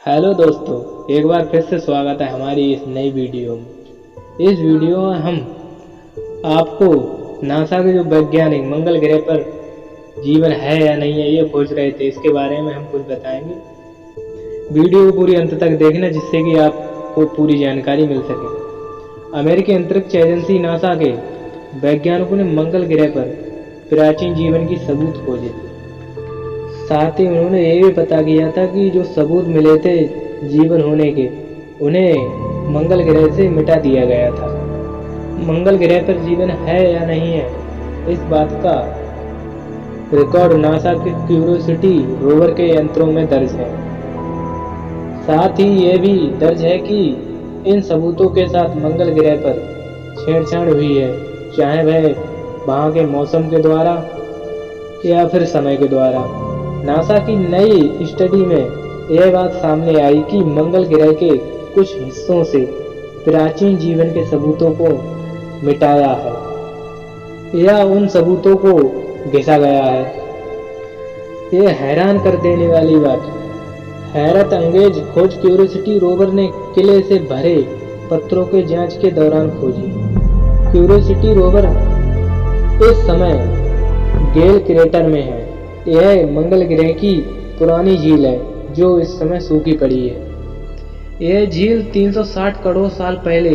Hello दोस्तों, एक बार फिर से स्वागत है हमारी इस नई वीडियो में। इस वीडियो में हम आपको नासा के जो वैज्ञानिक मंगल ग्रह पर जीवन है या नहीं है ये खोज रहे थे, इसके बारे में हम कुछ बताएंगे। वीडियो को पूरी अंत तक देखना जिससे कि आपको पूरी जानकारी मिल सके। अमेरिकी अंतरिक्ष एजेंसी नासा के वैज्ञानिकों ने मंगल ग्रह पर प्राचीन जीवन की सबूत खोजे थे। साथ ही उन्होंने ये भी पता किया था कि जो सबूत मिले थे जीवन होने के, उन्हें मंगल ग्रह से मिटा दिया गया था। मंगल ग्रह पर जीवन है या नहीं है, इस बात का रिकॉर्ड नासा के क्यूरियोसिटी रोवर के यंत्रों में दर्ज है। साथ ही ये भी दर्ज है कि इन सबूतों के साथ मंगल ग्रह पर छेड़छाड़ हुई है, चाहे वह वहाँ के मौसम के द्वारा या फिर समय के द्वारा। नासा की नई स्टडी में यह बात सामने आई कि मंगल ग्रह के कुछ हिस्सों से प्राचीन जीवन के सबूतों को मिटाया है या उन सबूतों को घिसा गया है। यह हैरान कर देने वाली बात, हैरत अंगेज खोज क्यूरियोसिटी रोवर ने किले से भरे पत्थरों के जांच के दौरान खोजी। क्यूरियोसिटी रोवर इस समय गेल क्रेटर में है। यह मंगल ग्रह की पुरानी झील है जो इस समय सूखी पड़ी है। यह झील 360 करोड़ साल पहले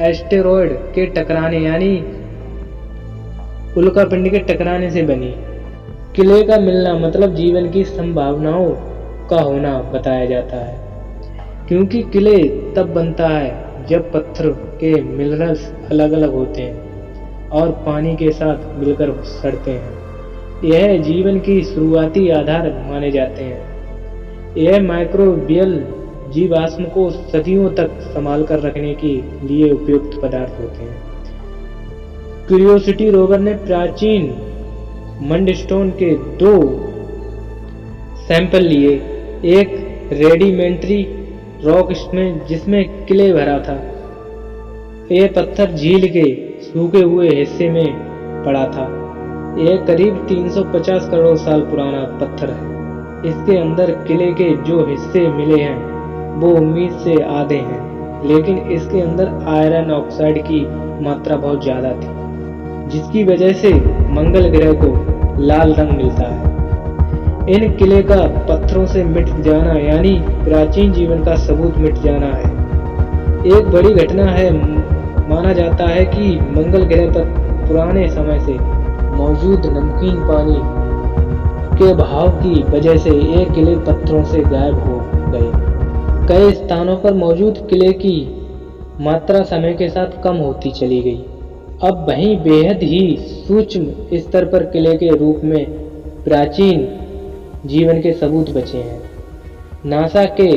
एस्टेरॉयड के टकराने यानी उल्कापिंड के टकराने से बनी। किले का मिलना मतलब जीवन की संभावनाओं का होना बताया जाता है, क्योंकि किले तब बनता है जब पत्थर के मिनरल्स अलग अलग होते हैं और पानी के साथ मिलकर सड़ते हैं। यह जीवन की शुरुआती आधार माने जाते हैं। यह माइक्रोबियल जीवाश्म को सदियों तक संभाल कर रखने के लिए उपयुक्त पदार्थ होते हैं। क्यूरियोसिटी रोवर ने प्राचीन मडस्टोन के 2 सैंपल लिए, एक रेडिमेंट्री रॉक में जिसमें क्ले भरा था। यह पत्थर झील के सूखे हुए हिस्से में पड़ा था। यह करीब 350 करोड़ साल पुराना पत्थर है। इसके अंदर किले के जो हिस्से मिले हैं वो उम्मीद से आधे हैं, लेकिन इसके अंदर आयरन ऑक्साइड की मात्रा बहुत ज्यादा थी, जिसकी वजह से मंगल ग्रह को लाल रंग मिलता है। इन किले का पत्थरों से मिट जाना यानी प्राचीन जीवन का सबूत मिट जाना है। एक बड़ी घटना है। माना जाता है कि मंगल ग्रह पर पुराने समय से मौजूद नमकीन पानी के बहाव की वजह से ये किले पत्थरों से गायब हो गए। कई स्थानों पर मौजूद किले की मात्रा समय के साथ कम होती चली गई। अब वहीं बेहद ही सूक्ष्म स्तर पर किले के रूप में प्राचीन जीवन के सबूत बचे हैं। नासा के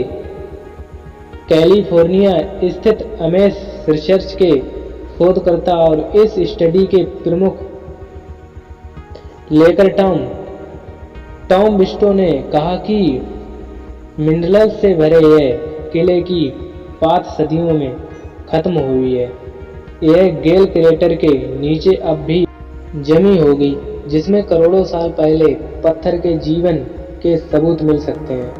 कैलिफोर्निया स्थित अमेस रिसर्च के शोधकर्ता और इस स्टडी के प्रमुख लेकर टॉम बिस्टो ने कहा कि मिनरल से भरे यह किले की पात सदियों में खत्म हुई है। यह गेल क्रेटर के नीचे अब भी जमी होगी, जिसमें करोड़ों साल पहले पत्थर के जीवन के सबूत मिल सकते हैं।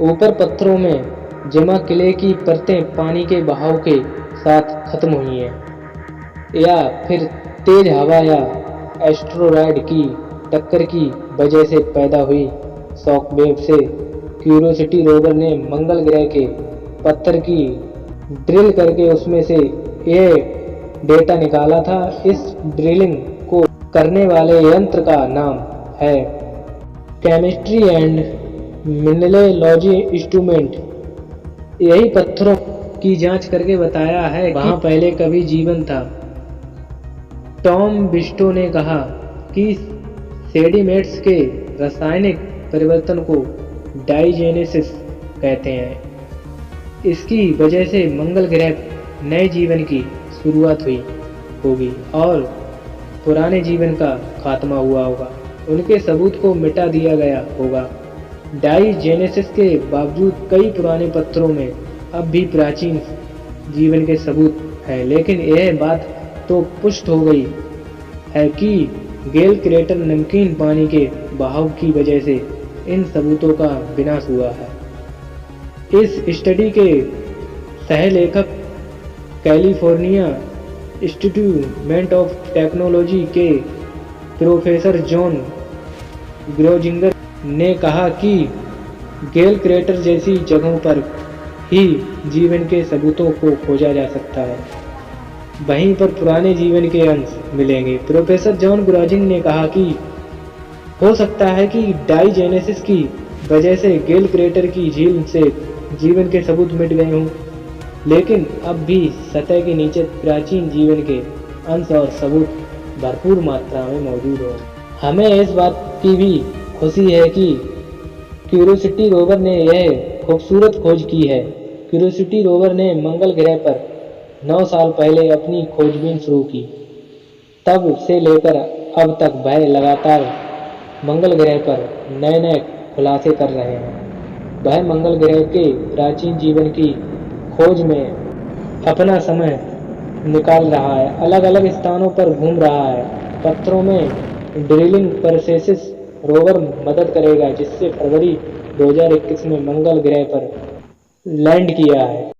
ऊपर पत्थरों में जमा किले की परतें पानी के बहाव के साथ खत्म हुई हैं या फिर तेज हवा या एस्टेरॉयड की टक्कर की वजह से पैदा हुई शॉकवेव से क्यूरियोसिटी रोवर ने मंगल ग्रह के पत्थर की ड्रिल करके उसमें से यह डेटा निकाला था। इस ड्रिलिंग को करने वाले यंत्र का नाम है केमिस्ट्री एंड मिनरलॉजी इंस्ट्रूमेंट। यही पत्थरों की जांच करके बताया है वहां पहले कभी जीवन था। टॉम बिस्टो ने कहा कि सेडिमेंट्स के रासायनिक परिवर्तन को डाइजेनेसिस कहते हैं। इसकी वजह से मंगल ग्रह नए जीवन की शुरुआत हुई होगी और पुराने जीवन का खात्मा हुआ होगा। उनके सबूत को मिटा दिया गया होगा। डाइजेनेसिस के बावजूद कई पुराने पत्थरों में अब भी प्राचीन जीवन के सबूत हैं, लेकिन यह बात तो पुष्ट हो गई है कि गेल क्रेटर नमकीन पानी के बहाव की वजह से इन सबूतों का विनाश हुआ है। इस स्टडी के सह-लेखक कैलिफोर्निया इंस्टीट्यूट ऑफ टेक्नोलॉजी के प्रोफेसर जॉन ग्रोजिंगर ने कहा कि गेल क्रेटर जैसी जगहों पर ही जीवन के सबूतों को खोजा जा सकता है, वहीं पर पुराने जीवन के अंश मिलेंगे। प्रोफेसर जॉन ग्रोजिंग ने कहा कि हो सकता है कि डाइजेनेसिस की वजह से गेल क्रेटर की झील से जीवन के सबूत मिट गए हों, लेकिन अब भी सतह के नीचे प्राचीन जीवन के अंश और सबूत भरपूर मात्रा में मौजूद हैं। हमें इस बात की भी खुशी है कि क्यूरियोसिटी रोवर ने यह खूबसूरत खोज की है। क्यूरियोसिटी रोवर ने मंगल ग्रह पर 9 साल पहले अपनी खोजबीन शुरू की। तब से लेकर अब तक वह लगातार मंगल ग्रह पर नए-नए खुलासे कर रहे हैं। वह मंगल ग्रह के प्राचीन जीवन की खोज में अपना समय निकाल रहा है, अलग-अलग स्थानों पर घूम रहा है। पत्थरों में ड्रिलिंग परसेसिस रोवर मदद करेगा, जिससे फरवरी 2021 में मंगल ग्रह पर लैंड किया है।